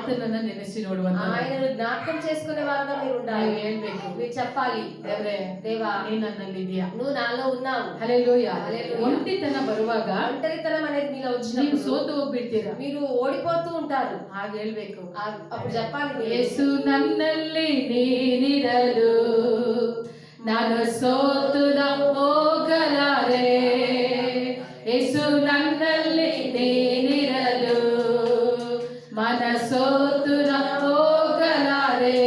ಆತನನ್ನ ನೆನೆಸಿ ನೋಡುವಂತ ఆయనను జ్ఞాపకం చేసుకునే వారుగా మీరు ఉండాలి. ನೀವು ಹೇಳ್ಬೇಕು, మీరు చెప్పాలి, ದೇವ್ರೇ దేవా ನೀ ನನ್ನಲ್ಲಿದ್ದೀಯಾ. నువ్వు నాలో ఉన్నావు. ಹಲ್ಲೆಲೂಯಾ. హల్లెలూయా. ಒಂಟಿತನ ಬರುವಾಗ ఒంటరితనం అనేది మీలో ನೀವು వచ్చినప్పుడు ಸೋತು ಹೋಗ್ಬಿಡ್ತೀರಾ. మీరు ఓడిపోతూ ఉంటారు. ಹಾಗೆ ಹೇಳ್ಬೇಕು, అప్పుడు చెప్పాలి మీరు, ಯೇಸು ನನ್ನಲ್ಲಿ ನೀನಿರಲು ನಾನು ಸೋತು ಹೋಗಲಾರೆ. ಯೇಸು ನನ್ನಲ್ಲಿ ನೀನಿರಲು ಮನ ಸೋತು ಹೋಗಲಾರೆ.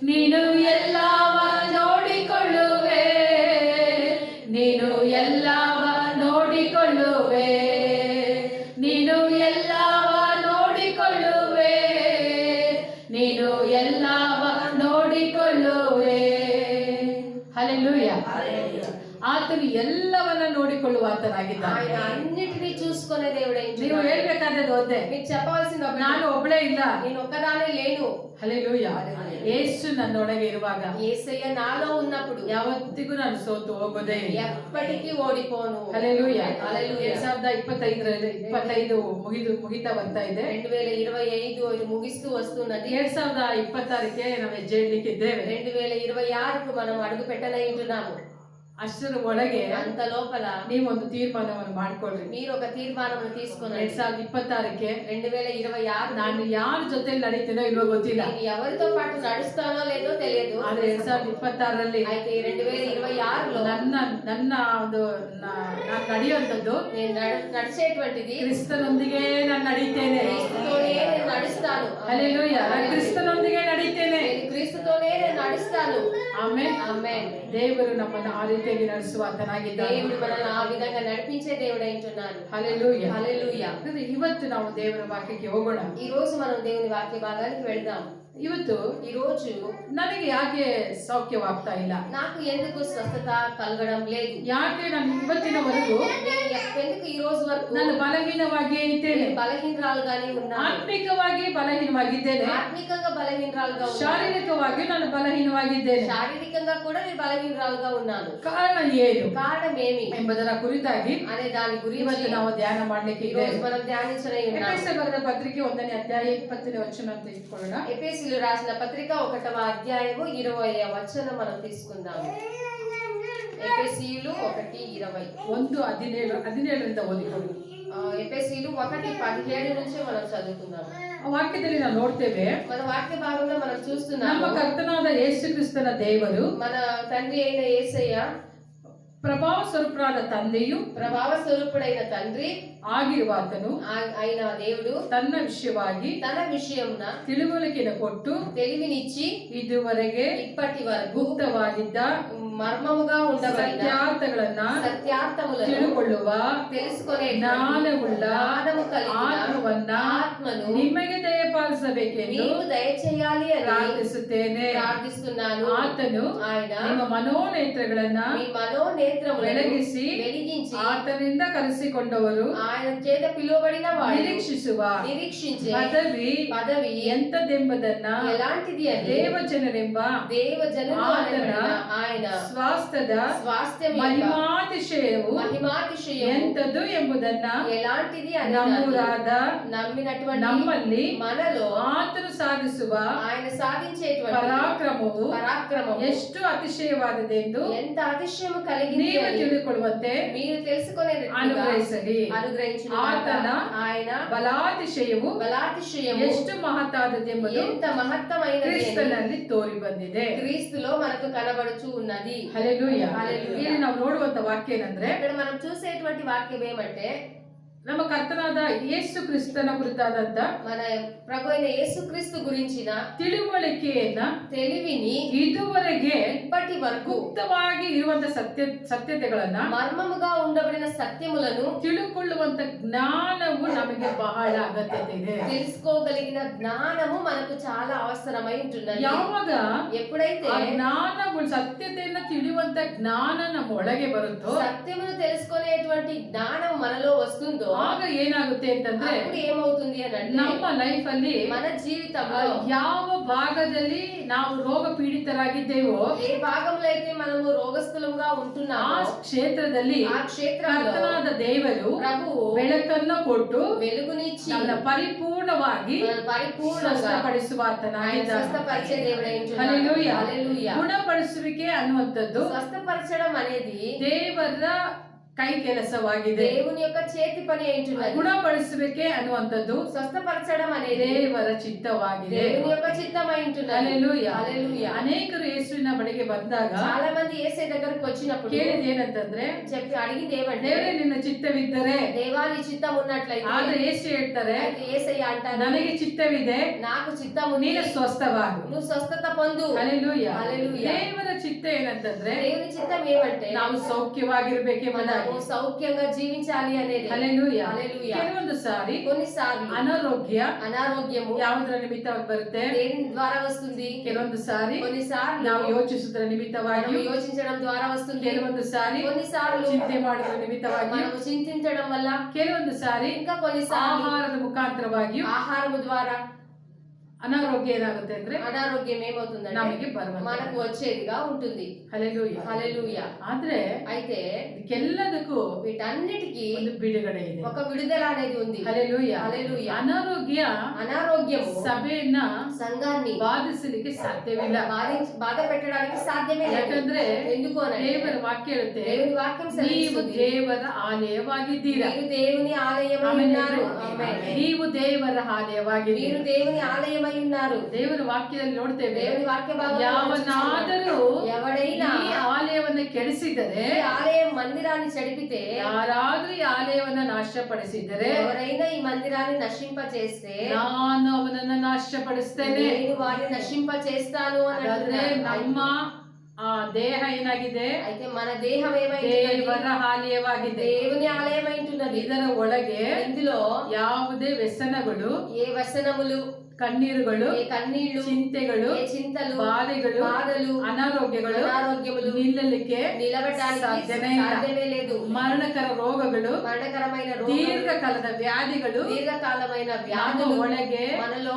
ನೀನು ಎಲ್ಲವ ನೋಡಿಕೊಳ್ಳುವೆ, ನೀನು ಎಲ್ಲವ ನೋಡಿಕೊಳ್ಳುವೆ, ನೀನು ಎಲ್ಲವ ನೋಡಿಕೊಳ್ಳುವೆ, ನೀನು ಎಲ್ಲವ ನೋಡಿಕೊಳ್ಳುವೆ. ಹಲ್ಲೆಲೂಯಾ. ಆತನು ಎಲ್ಲವನ್ನ ನೋಡಿಕೊಳ್ಳುವ ಆತನಾಗಿದ್ದಾನೆ. ఆయన అన్నిటినీ చూసుకునే దేవుడే. ನೀವು ಹೇಳ್ಬೇಕಾದ್ರೆ ಒಂದೇ, మీకు చెప్పవలసింది ನಾನು ಒಬ್ಬಳೇ ಇಲ್ಲ, నేను ఒక్కదానే లేను. ಹಲ್ಲೆಲೂಯಾ. ಯೇಸು ನನ್ನೊಳಗೆ ಇರುವಾಗ యేసయ్య నాలో ఉన్నప్పుడు ಯಾವತ್ತಿಗೂ ನಾನು ಸೋತು ಹೋಗೋದೇ ಇಲ್ಲ. ఎప్పటికీ ఓడిపోను. ಹಲ್ಲೆಲೂಯಾ. హల్లెలూయా. 2025 ಮುಗಿತಾ ಬರ್ತಾ ಇದೆ. 2025 ఇది ముగిస్తూ వస్తున్నది. 2026ಕ್ಕೆ ನಾವು ಹೆಜ್ಜೆ ಇಡ್ಲಿಕ್ಕಿದ್ದೇವೆ. 2026కు మనం అడుగు పెట్టనై ఉంటున్నాము. ಅಷ್ಟರ ಒಳಗೆ అంత లోపల ನೀವೊಂದು ತೀರ್ಮಾನವನ್ನು ಮಾಡ್ಕೊಳ್ರಿ. మీరు ఒక తీర్మానం తీసుకొని 2026ಕ್ಕೆ 2026 ನಾನು ಯಾರ ಜೊತೆ ನಡೀತೀನೋ ಇಲ್ವೋ ಗೊತ್ತಿಲ್ಲ, నేను ఎవరితో పాటు నడుస్తానో లేదో తెలియదు. ಆದ್ರೆ 2026ರಲ್ಲಿ అయితే 2026లో ನನ್ನ ಒಂದು ನಾನು ನಡೆಯುವಂಥದ್ದು నేను నడిచేటువంటిది ಕ್ರಿಸ್ತನೊಂದಿಗೆ ನಾನು ನಡೀತೇನೆ. క్రీస్తుతోనే నేను నడుస్తాను. ಹಲ್ಲೆಲೂಯಾ. ನಾನು ಕ್ರಿಸ್ತನೊಂದಿಗೆ ನಡೀತೇನೆ. నేను క్రీస్తుతోనే నేను నడుస్తాను. ಆಮೆನ್. ఆమేన్. ದೇವರು ನಮ್ಮನ್ನು ಆ ರೀತಿಯಾಗಿ ನಡೆಸುವ ಆತನಾಗಿದ್ದಾನೆ. దేవుడు మనల్ని ఆ విధంగా నడిపించే దేవుడు అంటున్నాడు. ಹಲ್ಲೆಲೂಯಾ. హల్లెలూయా. ಇವತ್ತು ನಾವು ದೇವರ ವಾಕ್ಯಕ್ಕೆ ಹೋಗೋಣ. ఈ రోజు మనం దేవుని వాక్య భాగానికి వెళ్దాం. ಇವತ್ತು ఈ రోజు ನನಗೆ ಯಾಕೆ ಸೌಖ್ಯವಾಗ್ತಾ ಇಲ್ಲ, నాకు ఎందుకు స్వస్థత కలగడం లేదు, ಯಾಕೆ ನಾನು ಇವತ್ತಿನವರೆಗೂ నేను ఎందుకు ఈ రోజు వరకు ನಾನು ಬಲಹೀನವಾಗಿಯೇ ಇದ್ದೇನೆ, బలహీనరాలుగానే ఉన్నాను. ಆತ್ಮಿಕವಾಗಿ ಬಲಹೀನವಾಗಿದ್ದೇನೆ, ఆత్మికంగా బలహీనరాలుగా ఉన్నాను. ಶಾರೀರಿಕವಾಗಿ ನಾನು ಬಲಹೀನವಾಗಿದ್ದೇನೆ. శారీరకంగా కూడా నేను బలహీనరాలుగా ఉన్నాను. ಕಾರಣ ಏನು కారణం ఏమి ಎಂಬುದರ ಕುರಿತಾಗಿ అనే దాని గురించి ಇವತ್ತು ನಾವು ಧ್ಯಾನ ಮಾಡ್ಲಿಕ್ಕೆ ఈ రోజు ಇದ್ದೇವೆ. మనం ధ్యానించనై ఉన్నాం. ಎಫೆಸರ ಬರೆದ ಪತ್ರಿಕೆ 1ನೇ ಅಧ್ಯಾಯ 20ನೇ ವಚನ ಅಂತ ಇಟ್ಕೊಳ್ಳೋಣ. ఎఫెసీయులకు రాసిన పత్రిక 1వ అధ్యాయము 20వ వచనం మనం తీసుకుందాము. ఎఫెసీయులు 1:20. 1:17ರಿಂದ ಓದಿಕೊಳ್ಳಿ. ఎఫెసీయులు 1:17 నుంచి మనం చదువుకుందాం. ಆ ವಾಕ್ಯದಲ್ಲಿ ನಾವು ನೋಡ್ತೇವೆ, మన వాక్య భాగంలో మనం ನಮ್ಮ చూస్తున్నాము, ಕರ್ತನಾದ ಯೇಸು ಕ್ರಿಸ್ತನ ದೇವರು మన తండ్రి అయిన యేసయ్య ಪ್ರಭಾವ ಸ್ವರೂಪರಾದ ತಂದೆಯು ప్రభావ స్వరూపుడైన తండ్రి ಆಗಿರುವ ಆತನು అయిన దేవుడు ತನ್ನ ವಿಷಯವಾಗಿ తన విషయమున ತಿಳುವಳಿಕೆಯನ್ನು ಕೊಟ್ಟು తెలివినిచ్చి ಇದುವರೆಗೆ ఇప్పటి వరకు ಗುಪ್ತವಾಗಿದ್ದ మర్మముగా ఉండబడిన ಸತ್ಯಾರ್ಥಗಳನ್ನ సత్యార్థములను ತಿಳುಕೊಳ್ಳುವ తెలుసుకునే ಜ್ಞಾನವುಳ್ಳ జ్ఞానము కలిగిన ಆತ್ಮವನ್ನ ఆత్మను ನಿಮಗೆ ದಯಪಾಲಿಸಬೇಕೆಂದು నీవు దయచేయాలి అని ಪ್ರಾರ್ಥಿಸುತ್ತೇನೆ. ప్రార్థిస్తున్నాను. ಆತನು ఆయన ನಿಮ್ಮ ಮನೋನೇತ್ರಗಳನ್ನ మీ మనోనేత్రములను ಬೆಳಗಿಸಿ వెలిగించి ಆತನಿಂದ ಕರೆಸಿಕೊಂಡವರು ఆయన చేత పిలువబడిన వాడు ನಿರೀಕ್ಷಿಸುವ నిరీక్షించే ಪದವಿ ಎಂತದೆಂಬುದನ್ನ ఎలాంటిది అని ದೇವಜನರೆಂಬ దేవజనులు ಆತನ ఆయన ಸ್ವಾಸ್ಥ್ಯದ స్వాస్థ్యం ಮಹಿಮಾತಿಶಯವು మహిమాతిశయం ಎಂತದು ಎಂಬುದನ್ನ ఎలాంటిది అని ನಂಬುರಾದ నమ్మినటువంటి ನಮ್ಮಲ್ಲಿ మనలో ಆತನು ಸಾಧಿಸುವ ఆయన సాధించేటువంటి ಪರಾಕ್ರಮವು ಎಷ್ಟು ಅತಿಶಯವಾದದೆಂದು ఎంత అతిశయము కలిగింది ನೀವು అని ತಿಳಿದುಕೊಳ್ಳುವಂತೆ మీరు తెలుసుకునే ಅನುಗ್ರಹಿಸಲಿ. ಆತನ ఆయన ಬಲಾತಿಶಯವು బలాతిశయము ಎಷ್ಟು ಮಹತ್ತಾದದೆಂಬುದು ఎంత మహత్తమైనది అని ಕ್ರಿಸ್ತನಲ್ಲಿ ತೋರಿ ಬಂದಿದೆ. క్రీస్తులో మనకు కనబడుచు ఉన్నది. ಹಲ್ಲೆಲೂಯಾ. హల్లెలూయా. ಇಲ್ಲಿ ನಾವು ನೋಡುವಂತ ವಾಕ್ಯ ಏನಂದ್ರೆ, ఇక్కడ మనం చూసేటువంటి వాక్యం ఏమంటే, ನಮ್ಮ ಕರ್ತನಾದ ಯೇಸು ಕ್ರಿಸ್ತನ ಕುರಿತಾದಂತ మన ప్రభు అయిన యేసుక్రీస్తు గురించిన ತಿಳುವಳಿಕೆಯನ್ನ తెలివిని ಇದುವರೆಗೆ ఇప్పటి వరకు ಗುಪ್ತವಾಗಿ ಇರುವಂತ ಸತ್ಯತೆಗಳನ್ನ మర్మముగా ఉండబడిన సత్యములను ತಿಳುಕೊಳ್ಳುವಂತ ಜ್ಞಾನವು ನಮಗೆ ಬಹಳ ಅಗತ್ಯತೆ ಇದೆ. తెలుసుకోగలిగిన జ్ఞానము మనకు చాలా అవసరమై ఉంటున్నది. ಯಾವಾಗ ఎప్పుడైతే ಆ ಜ್ಞಾನವು ಸತ್ಯತೆಯನ್ನ ತಿಳಿಯುವಂತ ಜ್ಞಾನ ನಮ್ಮ ಒಳಗೆ ಬರುತ್ತೋ, సత్యమును తెలుసుకునేటువంటి జ్ఞానం మనలో వస్తుందో, ಆಗ ಏನಾಗುತ್ತೆ ಅಂತಂದ್ರೆ అప్పుడు ఏమవుతుంది అని అంటే ನಮ್ಮ ಲೈಫ್ ಅಲ್ಲಿ మన జీవితంలో ಯಾವ ಭಾಗದಲ್ಲಿ ನಾವು ರೋಗ ಪೀಡಿತರಾಗಿದ್ದೇವೋ ఏ భాగంలో అయితే మనము రోగస్థులంగా ಆ ఉంటున్నామో ಕ್ಷೇತ್ರದಲ್ಲಿ ఆ క్షేత్రంలో ಕರ್ತನಾದ ದೇವರು ప్రభువు ಬೆಳಕನ್ನು ಕೊಟ್ಟು వెలుగునిచ్చి ನಮ್ಮನ್ನ ಪರಿಪೂರ್ಣವಾಗಿ మనల్ని పరిపూర్ణంగా ಸ್ವಸ್ಥಪಡಿಸುವಾತನಾಗಿದ್ದಾನೆ. స్వస్థపరిచే దేవుడై ఉంటున్నాడు. హల్లెలూయా. హల్లెలూయా. ಗುಣಪಡಿಸುವಿಕೆ ಅನ್ನುವಂಥದ್ದು స్వస్థపరచడం అనేది ದೇವರ ಕೈ ಕೆಲಸವಾಗಿದೆ. దేవుని యొక్క చేతి పని అయి ఉంటున్నది. ಗುಣಪಡಿಸುವಿಕೆ ಅನ್ನುವಂಥದ್ದು స్వస్థపరచడం అనేది ದೇವರ ಚಿತ್ತವಾಗಿದೆ. దేవుని యొక్క చిత్తమై ఉంటున్నది. హల్లెలూయా. హల్లెలూయా. ಅನೇಕರು ಯೇಸುವಿನ ಬಳಿಗೆ ಬಂದಾಗ చాలా మంది యేసే దగ్గరకు వచ్చినప్పుడు ಕೇಳಿದ ಏನಂತಂದ್ರೆ చెప్పి అడిగింది ఏమంటే ದೇವರೇ ನಿನ್ನ ಚಿತ್ತವಿದ್ದರೆ, దేవాని చిత్తం ఉన్నట్లయితే ಆದ್ರೆ ಯೇಸು ಹೇಳ್ತಾರೆ అయితే యేసయ్య అంటారు ನನಗೆ ಚಿತ್ತವಿದೆ, నాకు చిత్తం ఉంది ನೀನು ಸ್ವಸ್ಥವಾಗು. నువ్వు స్వస్థత పొందు. ಹಲ್ಲೆಲೂಯಾ. హల్లెలూయా. ದೇವರ ಚಿತ್ತ ಏನಂತಂದ್ರೆ దేవుని చిత్తం ఏమంటే ನಾವು ಸೌಖ್ಯವಾಗಿರ್ಬೇಕೆಂಬುದಾಗಿ. మనము సౌఖ్యంగా జీవించాలి అనేది. ಹಲ್ಲೆಲೂಯಾ. హల్లెలూయా. ಕೆಲವೊಂದು ಸಾರಿ కొన్నిసార్లు ಅನಾರೋಗ್ಯ అనారోగ్యము ಯಾವುದರ ನಿಮಿತ್ತವಾಗಿ ಬರುತ್ತೆ, దేని ద్వారా వస్తుంది. ಕೆಲವೊಂದು ಸಾರಿ కొన్నిసార్లు ನಾವು ಯೋಚಿಸುವುದರ ನಿಮಿತ್ತವಾಗಿ, మనము యోచించడం ద్వారా వస్తుంది. ಕೆಲವೊಂದು ಸಾರಿ కొన్నిసార్లు ಚಿಂತೆ ಮಾಡುವುದರ ನಿಮಿತ್ತವಾಗಿ, మనము చింతించడం వల్ల, ಕೆಲವೊಂದು ಸಾರಿ ఇంకా కొన్నిసార్లు ಆಹಾರದ ಮುಖಾಂತರವಾಗಿಯೂ ఆహారము ద్వారా ಅನಾರೋಗ್ಯ ಏನಾಗುತ್ತೆ ಅಂದ್ರೆ అనారోగ్యం ఏమవుతుందంటే ನಮಗೆ ಬರುವಂತ. మనకు వచ్చేదిగా ఉంటుంది. ಹಲ್ಲೆಲೂಯಾ. హల్లెలూయా. ಆದ್ರೆ అయితే ಇದಕ್ಕೆಲ್ಲದಕ್ಕೂ వీటన్నిటికీ ಒಂದು ಬಿಡುಗಡೆ ಇದೆ. ఒక విడుదల అనేది ఉంది. ಹಲ್ಲೆಲೂಯಾ. హల్లెలూయా. ಅನಾರೋಗ್ಯ అనారోగ్యము ಸಭೆಯನ್ನ సంఘాన్ని ಬಾಧಿಸಲಿಕ್ಕೆ ಸಾಧ್ಯವಿಲ್ಲ. బాధ పెట్టడానికి సాధ్యమే లేదు. ಯಾಕಂದ್ರೆ ఎందుకు అనంటే ದೇವರ ವಾಕ್ಯ ಹೇಳುತ್ತೆ, దేవుని వాక్యం ನೀವು సెలవిస్తుంది, ದೇವರ ಆಲಯವಾಗಿದ್ದೀರಾ. మీరు దేవుని ఆలయమై ಆಮೆನ್. ఉన్నారు. ఆమేన్. ನೀವು ದೇವರ ಆಲಯವಾಗಿದ್ದೀರಾ. మీరు దేవుని ఆలయమై ఉన్నారు. ದೇವರ ವಾಕ್ಯದಲ್ಲಿ ನೋಡ್ತೇವೆ, దేవుని వాక్య భాగంలో ಯಾವನಾದರೂ ఎవడైనా ಈ ಆಲಯವನ್ನು ಕೆಡಿಸಿದರೆ, ఈ ఆలయం మందిరాన్ని చెడిపితే, ಯಾರಾದ್ರೂ ಈ ಆಲಯವನ್ನ ನಾಶಪಡಿಸಿದರೆ ఎవరైనా ఈ మందిరాన్ని నశింపచేస్తే ನಾನು ಅವನನ್ನ ನಾಶಪಡಿಸ್ತೇನೆ. నేను వారిని నశింపచేస్తాను అని ಹಾಗಾದ್ರೆ అంటున్నాడు. ನಮ್ಮ ದೇಹ ಏನಾಗಿದೆ, అయితే మన దేహం ఏమైంది? ದೇವರ ಆಲಯವಾಗಿದೆ. దేవుని ఆలయమై ఉంటున్నది. ಇದರ ಒಳಗೆ ఇందులో ಯಾವುದೇ ವ್ಯಸನಗಳು, ఏ వ్యసనములు, ಕಣ್ಣೀರುಗಳು, ఏ కన్నీళ్లు, ಚಿಂತೆಗಳು, ఏ చింతలు, ಬಾಧೆಗಳು, బాధలు, ಅನಾರೋಗ್ಯಗಳು అనారోగ్యములు ನಿಲ್ಲಲಿಕ್ಕೆ నిలబడడానికి ಸಾಧ್ಯವೇ ಇಲ್ಲ. సాధ్యమే లేదు. ಮರಣಕರ ರೋಗಗಳು, మరణకరమైన రోగములు, ದೀರ್ಘಕಾಲದ ವ್ಯಾಧಿಗಳು దీర్ఘకాలమైన ನಮ್ಮ వ్యాధులు ಒಳಗೆ మనలో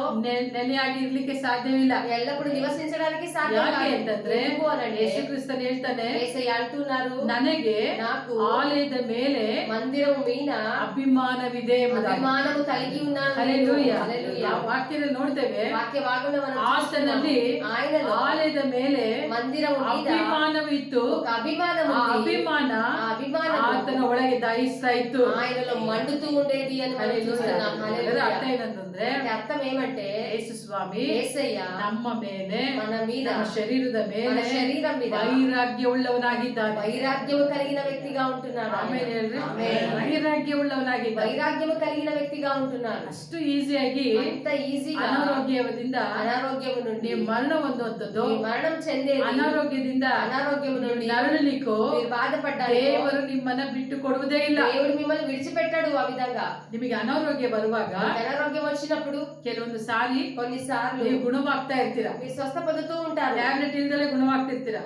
ನೆಲೆಯಾಗಿ ಇರ್ಲಿಕ್ಕೆ ಸಾಧ್ಯವಿಲ್ಲ. ఎల్లప్పుడు నివసించడానికి సాధ్యం ಯಾಕೆ కాదు. ಅಂತಂದ್ರೆ ఎందుకు అనంటే ಯೇಸು ಕ್ರಿಸ್ತನ್ ಹೇಳ್ತಾನೆ, యేసయ్య అంటున్నారు, ನನಗೆ నాకు ಆಲಯದ ಮೇಲೆ మందిరం మీద ಅಭಿಮಾನವಿದೆ ಎಂಬುದಾಗಿ. అభిమానము కలిగి ఉన్నాను. ಹಲ್ಲೆಲೂಯಾ. హల్లెలూయా. ಆ ವಾಕ್ಯದಲ್ಲಿ ನೋಡ್ತೇವೆ, వాక్య భాగంలో మనం ಆತನಲ್ಲಿ చూస్తున్నాము, ఆయనలో ಆಲಯದ ಮೇಲೆ మందిరం మీద ಅಭಿಮಾನವಿತ್ತು. ఒక అభిమానం ಆ ఉంది. ಅಭಿಮಾನ ఆ అభిమానం ಆತನ ಒಳಗೆ ದಹಿಸ್ತಾ ಇತ್ತು. ఆయనలో మండుతూ ఉండేది అని మనం చూస్తున్నాం. ಅದರ హల్లెలూయా. ಅರ್ಥ ಏನಂತಂದ್ರೆ, అంటే అర్థం ఏమంటే ಯೇಸು ಸ್ವಾಮಿ యేసయ్య ನಮ್ಮ ಮೇಲೆ, మన మీద, ನಮ್ಮ ಶರೀರದ మన ಮೇಲೆ శరీరం మీద ವೈರಾಗ್ಯವುಳ್ಳವನಾಗಿದ್ದಾನೆ. వైరాగ్యము కలిగిన వ్యక్తిగా ఉంటున్నారు. ಆಮೇಲೆ ಹೇಳ್ರಿ, ಆಮೆನ್. ವೈರಾಗ್ಯವುಳ್ಳವನಾಗಿದ್ದಾನೆ. వైరాగ్యము కలిగిన వ్యక్తిగా ఉంటున్నారు. ಅಷ್ಟು ಈಸಿಯಾಗಿ అంత ఈజీగా ಅನಾರೋಗ್ಯದಿಂದ అనారోగ్యము నుండి ನೀವು ಮರಣ ಹೊಂದುವಂಥದ್ದು, ఈ మరణం చెందేది, ಅನಾರೋಗ್ಯದಿಂದ అనారోగ్యము నుండి ನರಳಲಿಕ್ಕೂ మీరు బాధపడ్డారు. ದೇವರು ನಿಮ್ಮನ್ನ ಬಿಟ್ಟು ಕೊಡುವುದೇ ಇಲ್ಲ. దేవుడు మిమ్మల్ని విడిచిపెట్టాడు. ఆ విధంగా ನಿಮಗೆ ಅನಾರೋಗ್ಯ ಬರುವಾಗ అనారోగ్యం వచ్చినప్పుడు ಕೆಲವೊಂದು ಸಾರಿ కొన్నిసార్లు ನೀವು ಗುಣವಾಗ್ತಾ ಇರ್ತೀರಾ. మీరు స్వస్థ పొందుతూ ఉంటారు. ಟ್ಯಾಬ್ಲೆಟ್ ಇಲ್ದಲೇ ಗುಣವಾಗ್ತಿರ್ತೀರಾ.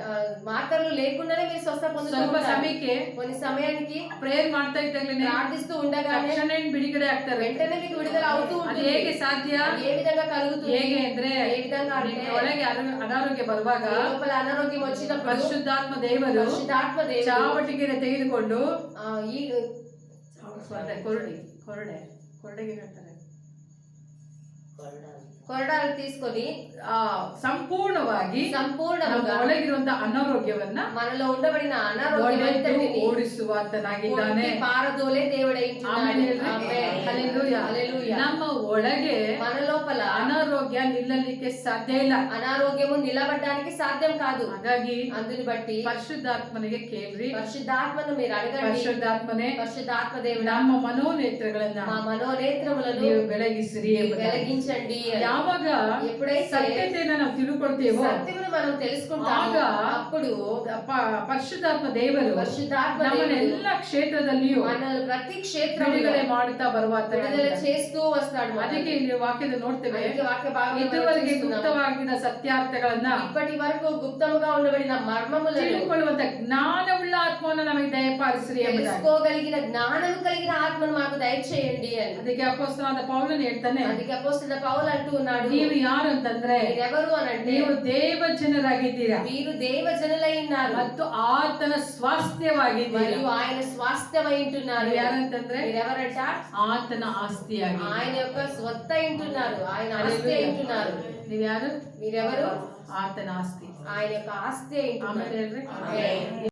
మాత్రలు లేకుండానే మీరు స్వస్థ పొందుతూ ಸ್ವಲ್ಪ ఉంటారు. ಸಮಯಕ್ಕೆ కొన్ని సమయానికి ಪ್ರೇಯರ್ ಮಾಡ್ತಾ ಇದ್ದಾಗಲೇ ప్రార్థిస్తూ ఉండగానే ತಕ್ಷಣ ಬಿಡುಗಡೆ ಆಗ್ತಾರೆ. వెంటనే మీకు విడుదల అవుతూ ಅದು ఉంటుంది. ಹೇಗೆ ಸಾಧ್ಯ? అది ఏ విధంగా కలుగుతుంది? ಹೇಗೆ ಅಂದ್ರೆ, ఏ విధంగా అంటే ನಿಮ್ಮ ಒಳಗೆ ಅನಾರೋಗ್ಯ ಬರುವಾಗ మీ లోపల అనారోగ్యం వచ్చినప్పుడు ಪರಿಶುದ್ಧಾತ್ಮ ದೇವರು పరిశుద్ధాత్మ దేవుడు ಚಾವಟಿಗೆರೆ ತೆಗೆದುಕೊಂಡು ఈ ಕೊರಡೆಗೆ ಹೇಳ್ತಾರೆ, కొరడాలు తీసుకొని ಸಂಪೂರ್ಣವಾಗಿ ನಮ್ಮ సంపూర్ణంగా ಒಳಗಿರುವಂತಹ ಅನಾರೋಗ್ಯವನ್ನ మనలో ఉండబడిన ಒಡೆದು అనారోగ్యం ಓಡಿಸುವಾತನಾಗಿದ್ದಾನೆ. పారదోలే దేవుడై ಆಮೇಲೆ ఉంటున్నాడు. ಹೇಳ್ರಿ, ఆమేన్. ಹಲ್ಲೆಲೂಯಾ. హల్లెలూయా. ನಮ್ಮ ಒಳಗೆ మన లోపల ಅನಾರೋಗ್ಯ ನಿಲ್ಲಲಿಕ್ಕೆ ಸಾಧ್ಯ ಇಲ್ಲ. అనారోగ్యము నిలబడడానికి సాధ్యం కాదు. ಹಾಗಾಗಿ అందుని బట్టి ಪರಿಶುದ್ಧಾತ್ಮನಿಗೆ ಕೇಳ್ರಿ, పరిశుద్ధాత్మను మీరు అడగండి. ಪರಿಶುದ್ಧಾತ್ಮನೇ పరిశుద్ధాత్మ దేవుడా, ನಮ್ಮ ಮನೋನೇತ್ರಗಳನ್ನ మా మనోనేత్రములను ನೀವು ಬೆಳಗಿಸಿರಿ మీరు వెలిగించండి జీవించండి అని. ಯಾವಾಗ ఎప్పుడైతే ಸತ್ಯತೆಯನ್ನು ನಾವು ತಿಳ್ಕೊಳ್ತೇವೋ సత్యమును మనం తెలుసుకుంటామో ಆಗ అప్పుడు ಪರಿಶುದ್ಧಾತ್ಮ ದೇವರು పరిశుద్ధాత్మ ನಮ್ಮನ್ನ దేవుడు ಎಲ್ಲ ಕ್ಷೇತ್ರದಲ್ಲಿಯೂ మనల్ని ప్రతి క్షేత్రంలో ಬಿಡುಗಡೆ ಮಾಡುತ್ತಾ ಬರುವಾತ విడుదల చేస్తూ వస్తాడు మనల్ని. ಅದಕ್ಕೆ ಇಲ್ಲಿ ವಾಕ್ಯದ ನೋಡ್ತೇವೆ అందుకే వాక్య భాగంలో మనం ಇದುವರೆಗೆ చూస్తున్నాం. ಗುಪ್ತವಾಗಿದ್ದ ಸತ್ಯಾರ್ಥಗಳನ್ನ ఇప్పటి వరకు గుప్తముగా ఉండబడిన మర్మములను ತಿಳ್ಕೊಳ್ಳುವಂತ ಜ್ಞಾನವುಳ್ಳ ಆತ್ಮವನ್ನು ನಮಗೆ ದಯಪಾಲಿಸ್ರಿ ಎಂಬುದಾಗಿ తెలుసుకోగలిగిన జ్ఞానం కలిగిన ఆత్మను మాకు దయచేయండి అని. ಅದಕ್ಕೆ ಅಪೊಸ್ತಲನಾದ ಪೌಲನು ಹೇಳ್ತಾನೆ, అందుకే అపోస్తలుడైన పౌలు అంటూ ఉన్నాడు, ನೀವು ಯಾರು ಅಂತಂದ್ರೆ మీరెవరు అని అంటే ನೀವು ದೇವ ಜನರಾಗಿದ್ದೀರಾ వీరు దేవజనులై ఉన్నారు ಮತ್ತು ಆತನ ಸ್ವಾಸ್ಥ್ಯವಾಗಿದ್ದೀರಾ. మరియు ఆయన స్వాస్థ్యమై ఉంటున్నారు. ನೀವು ಯಾರಂತಂದ್ರೆ మీరెవరంట? ಆತನ ಆಸ್ತಿಯಾಗಿ. ఆయన యొక్క స్వత్త ఉంటున్నారు, ఆయన ఆస్తి ఉంటున్నారు. ನೀವು ಯಾರು? మీరెవరు? ಆತನ ಆಸ್ತಿ. ఆయన యొక్క ఆస్తి ಆಮೇಲೆ ఉంటున్నారు. ಹೇಳ್ರಿ.